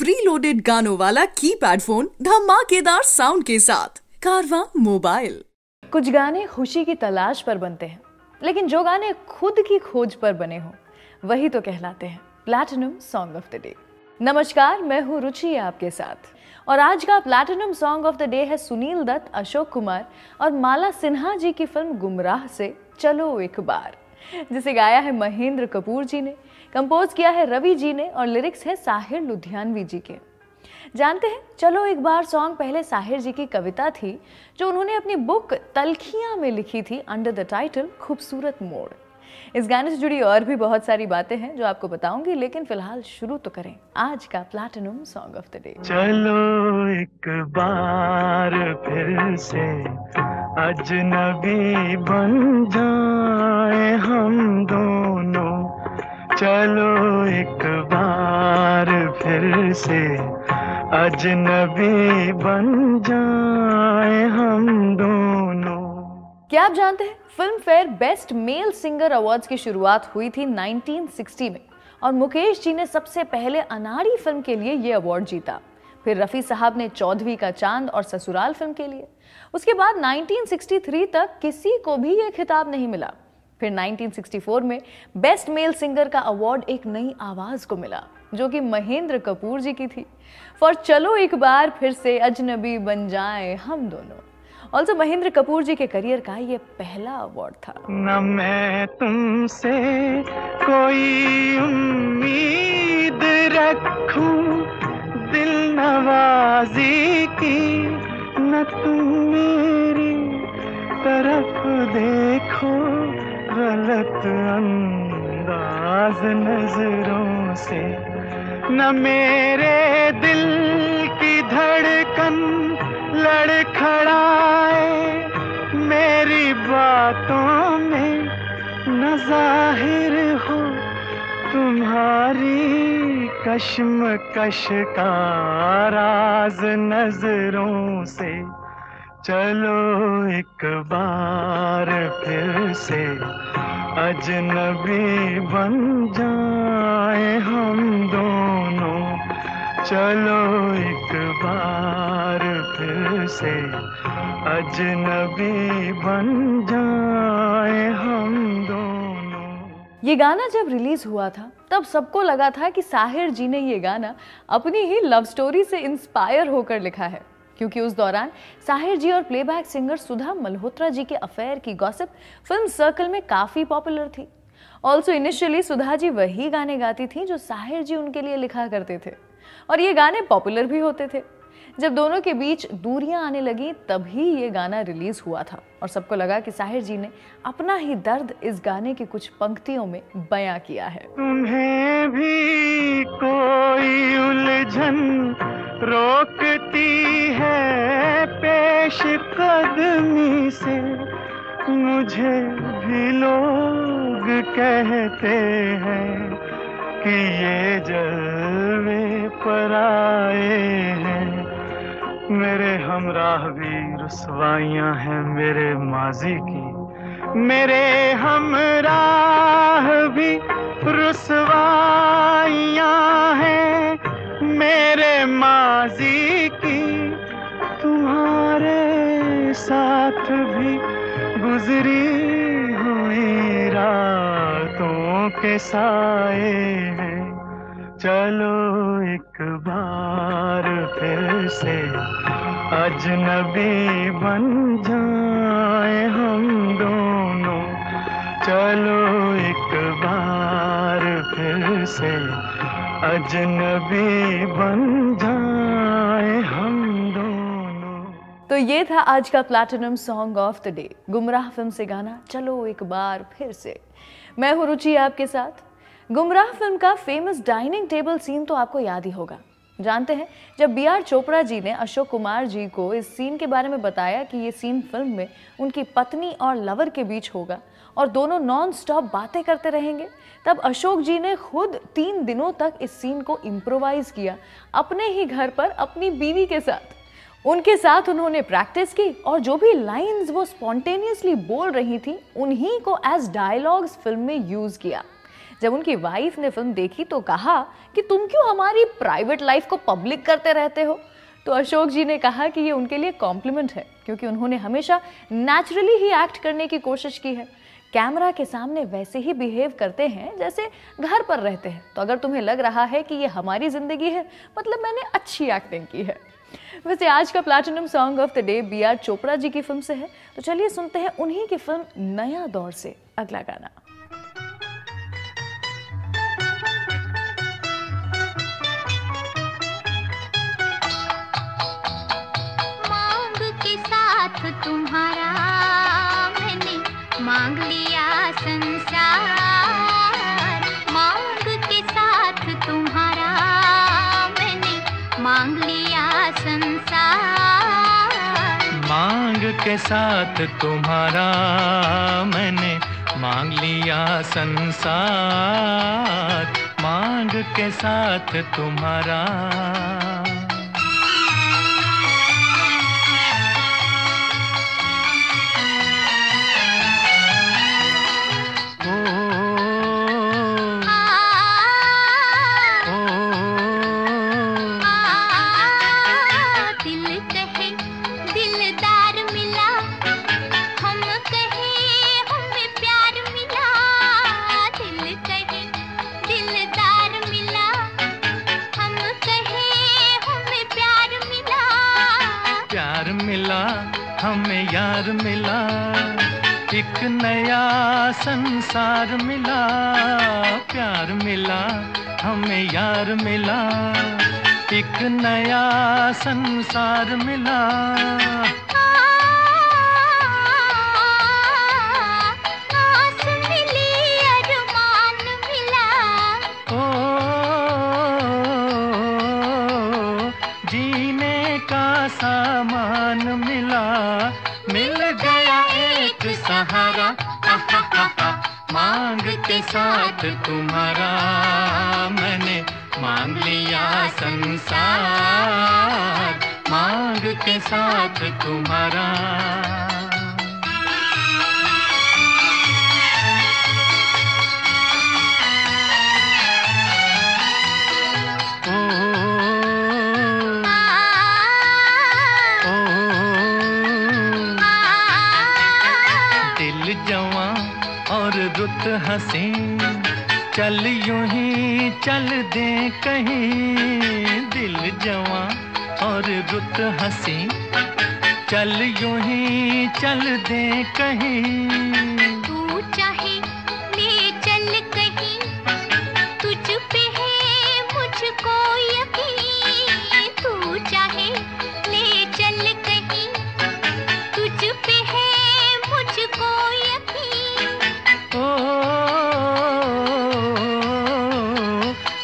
Pre loaded गानों वाला keypad phone धमाकेदार साउंड के साथ कारवां मोबाइल। कुछ गाने खुशी की तलाश पर बनते हैं, लेकिन जो गाने खुद की खोज पर बने हों वही तो कहलाते हैं platinum song of the day. नमस्कार, मैं हूँ रुचि आपके साथ और आज का platinum song of the day है सुनील दत्त, अशोक कुमार और माला सिन्हा जी की फिल्म गुमराह से चलो एक बार, जिसे गाया है महेंद्र कपूर जी ने, कंपोज किया है रवि जी ने और लिरिक्स है साहिर लुधियानवी जी के। जानते हैं, चलो एक बार सॉन्ग पहले साहिर जी की कविता थी जो उन्होंने अपनी बुक तलखियां में लिखी थी अंडर द टाइटल खूबसूरत मोड़। इस गाने से जुड़ी और भी बहुत सारी बातें हैं जो आपको बताऊंगी, लेकिन फिलहाल शुरू तो करें आज का platinum song of the day. चलो एक बार फिर से अजनबी बन जाए हम दोनों, चलो एक बार फिर से अजनबी बन जाए हम दोनों। क्या आप जानते हैं, film fair best male singer awards की शुरुआत हुई थी 1960 में और मुकेश जी ने सबसे पहले अनाड़ी फिल्म के लिए ये अवार्ड जीता। फिर रफी साहब ने चौधरी का चांद और ससुराल फिल्म के लिए। उसके बाद 1963 तक किसी को भी ये खिताब नहीं मिला। फिर 1964 में बेस्ट मेल सिंगर का अवार्ड एक नई आवाज को मिला जो कि महेंद्र कपूर जी की थी, फॉर चलो एक बार फिर से अजनबी बन जाए हम दोनों। ऑल्सो महेंद्र कपूर जी के करियर का ये पहला अवार्ड था। न मैं तुमसे कोई उम्मीद रखूं दिल नवाजी की, न तुम मेरी तरफ देखो गलत अंदाज नजरों से, न मेरे दिल की धड़कन लड़खड़ाए मेरी बातों में, न जाहिर हो तुम्हारी कश्मकश का राज नजरों से। चलो एक बार फिर से अजनबी बन जाए हम दोनों, चलो एक बार फिर से अजनबी बन जाए हम दोनों। ये गाना जब रिलीज हुआ था तब सबको लगा था कि साहिर जी ने ये गाना अपनी ही लव स्टोरी से इंस्पायर होकर लिखा है, क्योंकि उस दौरान साहिर जी और प्लेबैक सिंगर सुधा मल्होत्रा जी के अफेयर की गॉसिप फिल्म सर्कल में काफी पॉपुलर थी। ऑल्सो इनिशियली सुधा जी वही गाने गाती थी जो साहिर जी उनके लिए लिखा करते थे और ये गाने पॉपुलर भी होते थे। जब दोनों के बीच दूरियां आने लगी तभी ये गाना रिलीज हुआ था और सबको लगा कि साहिर जी ने अपना ही दर्द इस गाने की कुछ पंक्तियों में बयां किया है। तुम्हें भी कोई उलझन रोकती है पेश कदमी से, मुझे भी लोग कहते हैं कि ये जलवे पर आए हैं, मेरे हमराह भी रुसवाइयां हैं मेरे माजी की, मेरे हमराह भी रुसवाइयां हैं मेरे माजी की, तुम्हारे साथ भी गुजरी हुई रातों के साए हैं। चलो एक बार फिर से अजनबी बन जाए हम दोनों, चलो एक बार फिर से अजनबी बन जाए हम दोनों। तो ये था आज का platinum song of the day, गुमराह फिल्म से गाना चलो एक बार फिर से। मैं हूँ रुचि आपके साथ। गुमराह फिल्म का फेमस डाइनिंग टेबल सीन तो आपको याद ही होगा। जानते हैं, जब B.R. चोपड़ा जी ने अशोक कुमार जी को इस सीन के बारे में बताया कि ये सीन फिल्म में उनकी पत्नी और लवर के बीच होगा और दोनों नॉन स्टॉप बातें करते रहेंगे, तब अशोक जी ने खुद 3 दिनों तक इस सीन को इम्प्रोवाइज किया अपने ही घर पर अपनी बीवी के साथ। उनके साथ उन्होंने प्रैक्टिस की और जो भी लाइंस वो स्पॉन्टेनियसली बोल रही थी उन्हीं को एज डायलॉग्स फिल्म में यूज किया। जब उनकी वाइफ ने फिल्म देखी तो कहा कि तुम क्यों हमारी प्राइवेट लाइफ को पब्लिक करते रहते हो। तो अशोक जी ने कहा कि ये उनके लिए कॉम्प्लीमेंट है, क्योंकि उन्होंने हमेशा नेचुरली ही एक्ट करने की कोशिश की है। कैमरा के सामने वैसे ही बिहेव करते हैं जैसे घर पर रहते हैं। तो अगर तुम्हें लग रहा है कि ये हमारी जिंदगी है, मतलब मैंने अच्छी एक्टिंग की है। वैसे आज का platinum song of the day B R. Chopra ji की फिल्म से है, तो चलिए सुनते हैं उन्हीं की फिल्म नया दौर से अगला गाना। मांग के साथ तुम्हारा मैंने मांग लिया संसार, मांग के साथ तुम्हारा मैंने मांग लिया संसार, मांग के साथ तुम्हारा मैंने मांग लिया संसार, मांग के साथ तुम्हारा। हमें यार मिला, एक नया संसार मिला, प्यार मिला हमें यार मिला, एक नया संसार मिला। आस मिली अरमान मिला, ओ जीने का सामान मिला, मिल गया एक सहारा। मांग के साथ तुम्हारा मैंने मांग लिया संसार, मांग के साथ तुम्हारा। और रुत हसीन चल यूं ही चल दे कहीं, दिल जवां और रुत हसीन चल यूं ही चल दे कहीं। तू चाहे ले चल कहीं, तुझ पे है मुझको यकीन, तू चाहे ले चल कहीं, तुझ पे है मुझको यकीन।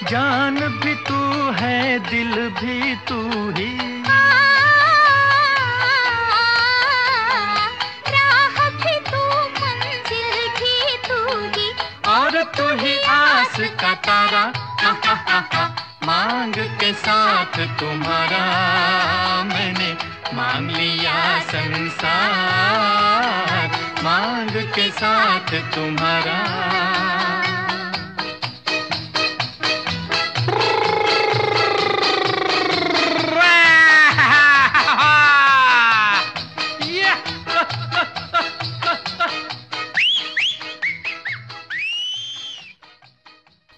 जान भी तू है, दिल भी तू ही, राह भी तू, मंजिल भी तू ही, और तू ही आस का तारा। मांग के साथ तुम्हारा मैंने मांग लिया संसार, मांग के साथ तुम्हारा।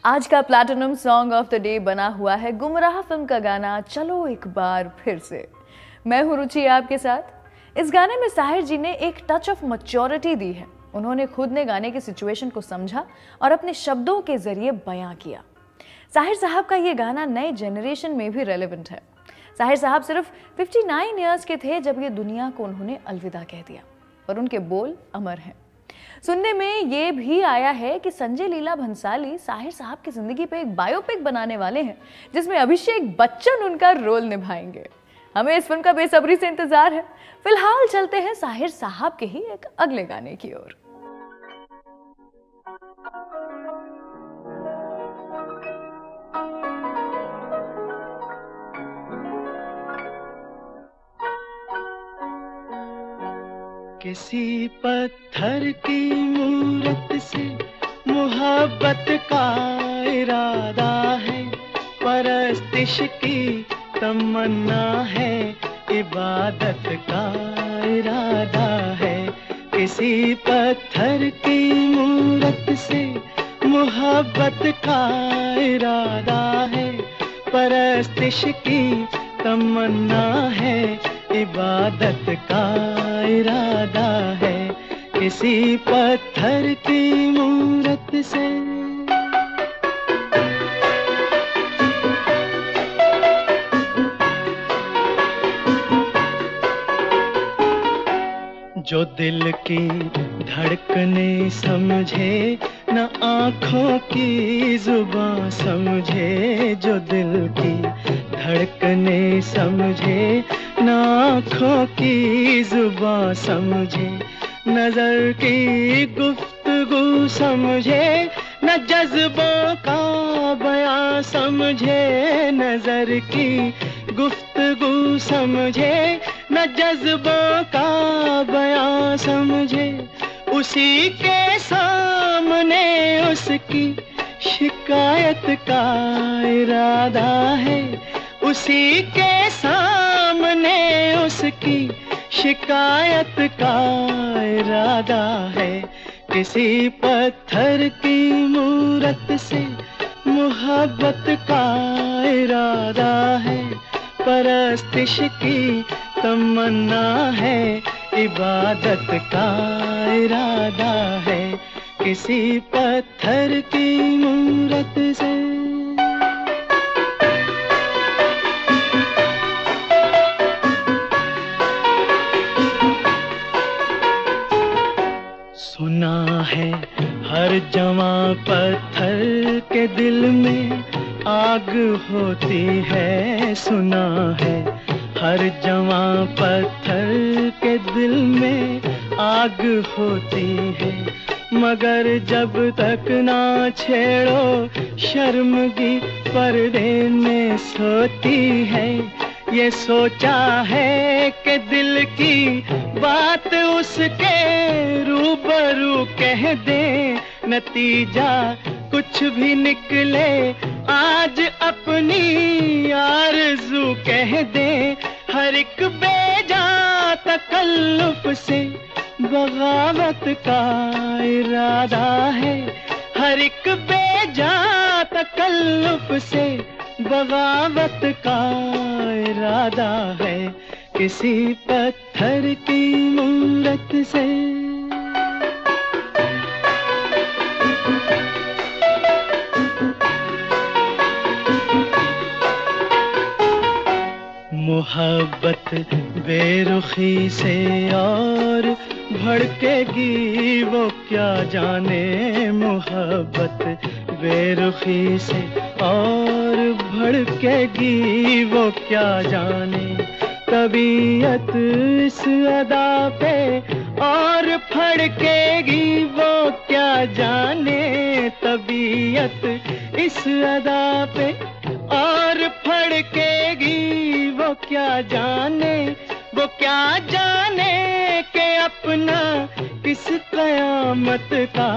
आज का platinum song of the day बना हुआ है गुमराह फिल्म का गाना चलो एक बार फिर से। मैं हूं रुचि आपके साथ। इस गाने में साहिर जी ने एक टच ऑफ मैच्योरिटी दी है। उन्होंने खुद ने गाने की सिचुएशन को समझा और अपने शब्दों के जरिए बयां किया। साहिर साहब का ये गाना नए जनरेशन में भी रेलेवेंट है। साहिर साहब सिर्फ 59 ईयर्स के थे जब ये दुनिया को उन्होंने अलविदा कह दिया, और उनके बोल अमर हैं। सुनने में ये भी आया है कि संजय लीला भंसाली साहिर साहब की जिंदगी पे एक बायोपिक बनाने वाले हैं, जिसमें अभिषेक बच्चन उनका रोल निभाएंगे। हमें इस फिल्म का बेसब्री से इंतजार है। फिलहाल चलते हैं साहिर साहब के ही एक अगले गाने की ओर। किसी पत्थर की मूरत से मोहब्बत का इरादा है, परस्तिश की तमन्ना है, इबादत का इरादा है। किसी पत्थर की मूरत से मोहब्बत का इरादा है, परस्तिश की तमन्ना है, इबादत का इरादा है। किसी पत्थर की मूरत से जो दिल की धड़कने समझे, न आँखों की जुबां समझे। जो दिल की धड़कने समझे, न आँखों की जुबां समझे। नजर की गुफ्तगू समझे, न जज्बों का बयां समझे। नजर की गुफ्तगू समझे, न जज्बों का बयां समझे। उसी के सामने उसकी शिकायत का इरादा है, उसी के सामने उसकी शिकायत का इरादा है। किसी पत्थर की मूरत से मोहब्बत का इरादा है, परस्तिश की तमन्ना है, इबादत का इरादा है। किसी पत्थर की मूरत से सुना है हर जवां पत्थर के दिल में आग होती है। सुना है हर जवां पत्थर के दिल में आग होती है। मगर जब तक ना छेड़ो शर्मगी पर्दे में सोती है। ये सोचा है कि दिल की बात उसके रूबरू कह दे, नतीजा कुछ भी निकले आज अपनी आरज़ू कह दे। हर एक बेजा तकल्लुफ से बगावत का इरादा है, हर एक बेजा तकल्लुफ से बगावत का इरादा है। किसी पत्थर की मूरत से मोहब्बत बेरुखी से और भड़केगी वो क्या जाने। मोहब्बत बेरुखी से और भड़केगी वो क्या जाने। तबीयत इस अदा पे और फड़केगी वो क्या जाने। तबीयत इस अदा पे और फड़केगी वो क्या जाने। वो क्या जाने कि अपना किस कयामत का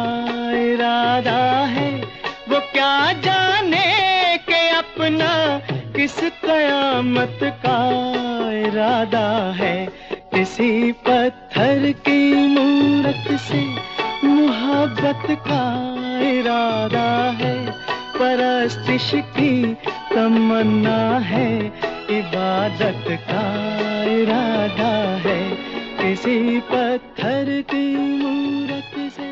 इरादा है। वो क्या जाने कि अपना किस कयामत का इरादा है। किसी पत्थर की मूरत से मोहब्बत का इरादा है, परस्तिश की तमन्ना है, इबादत का इरादा है। किसी पत्थर की मूरत से।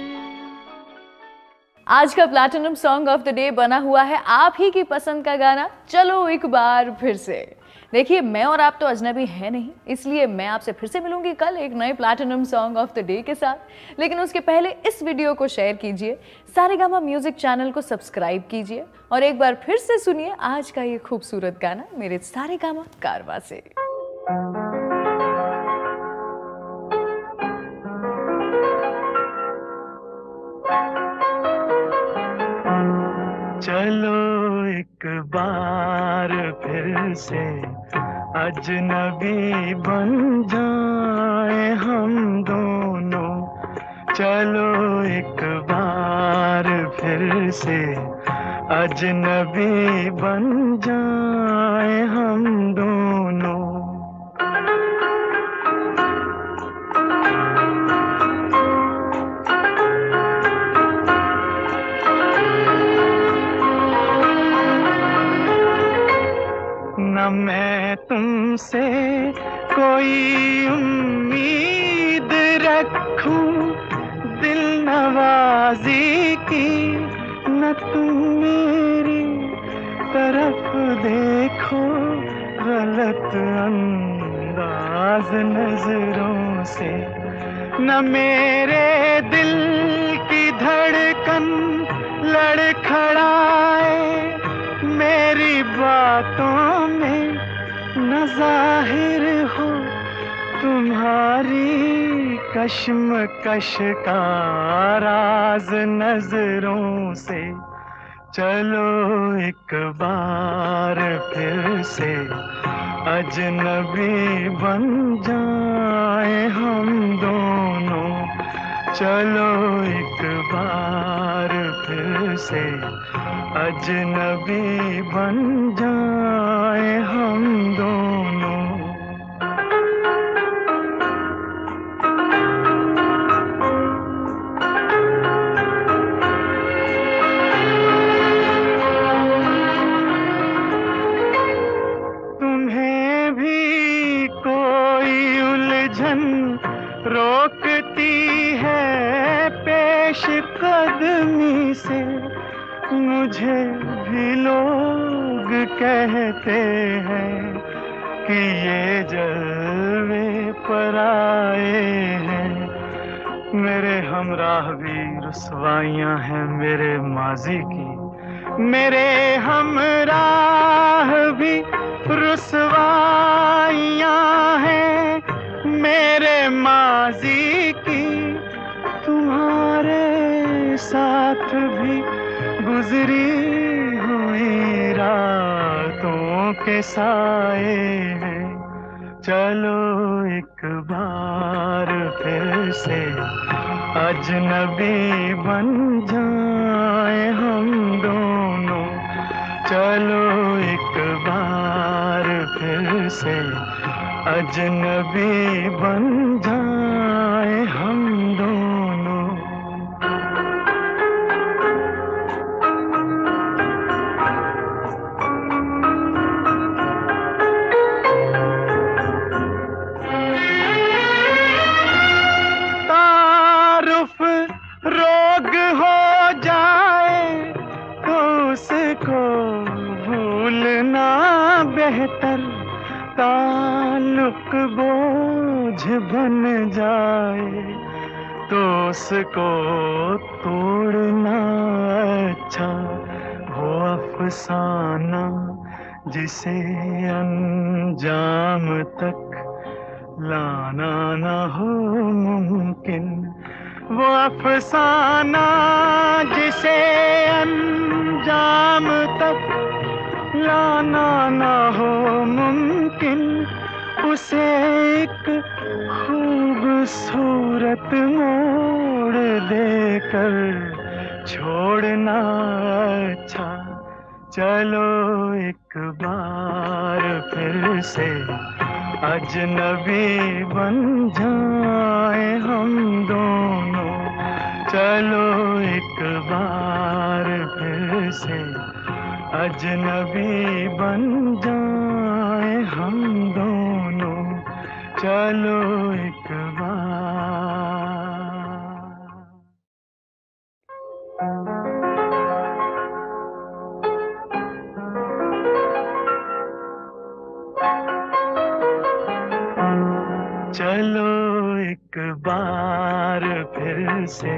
आज का platinum song of the day बना हुआ है आप ही की पसंद का गाना चलो एक बार फिर से। देखिए, मैं और आप तो अजनबी है नहीं, इसलिए मैं आपसे फिर से मिलूंगी कल एक नए platinum song of the day के साथ। लेकिन उसके पहले इस वीडियो को शेयर कीजिए, सारेगामा म्यूजिक चैनल को सब्सक्राइब कीजिए और एक बार फिर से सुनिए आज का ये खूबसूरत गाना मेरे सारेगामा कारवा से। चलो एक बार फिर से अजनबी बन जाए हम दोनों। चलो एक बार फिर से अजनबी बन जाए हम दोनों। न मैं तुमसे कोई उम्मीद रखूं दिल नवाजी की, न तुम मेरी तरफ देखो गलत अंदाज नजरों से। न मेरे दिल की धड़कन लड़खड़ाए मेरी बातों में, न जाहिर हो तुम्हारी कश्मकश का राज नजरों से। चलो एक बार फिर से अजनबी बन जाए हम दोनों। चलो एक बार फिर से अजनबी बन जाए हम दोनों। तुम्हें भी कोई उलझन रोकती है पेश कदमी से, मुझे भी लोग कहते हैं कि ये जलवे पर आए हैं। मेरे हमराह भी रुसवाइयां हैं मेरे माजी की, मेरे हमराह भी रुसवाइयां हैं मेरे माजी की। तुम्हारे साथ भी गुजरी हुई रातों के साए हैं। चलो एक बार फिर से अजनबी बन जाए हम दोनों। चलो एक बार फिर से अजनबी बन जाए हम दोनों। रोग हो जाए तो उसको भूलना बेहतर, ताल्लुक बोझ बन जाए तो उसको तोड़ना अच्छा। वो अफसाना जिसे अंजाम तक लाना न हो मुमकिन, वो अफसाना जिसे अंजाम तक लाना न हो मुमकिन, उसे एक खूबसूरत मोड़ देकर छोड़ना अच्छा। चलो एक बार फिर से अजनबी बन जाए हम दोनों। चलो एक बार फिर से अजनबी बन जाए हम दोनों। चलो एक बार। चलो एक बार फिर से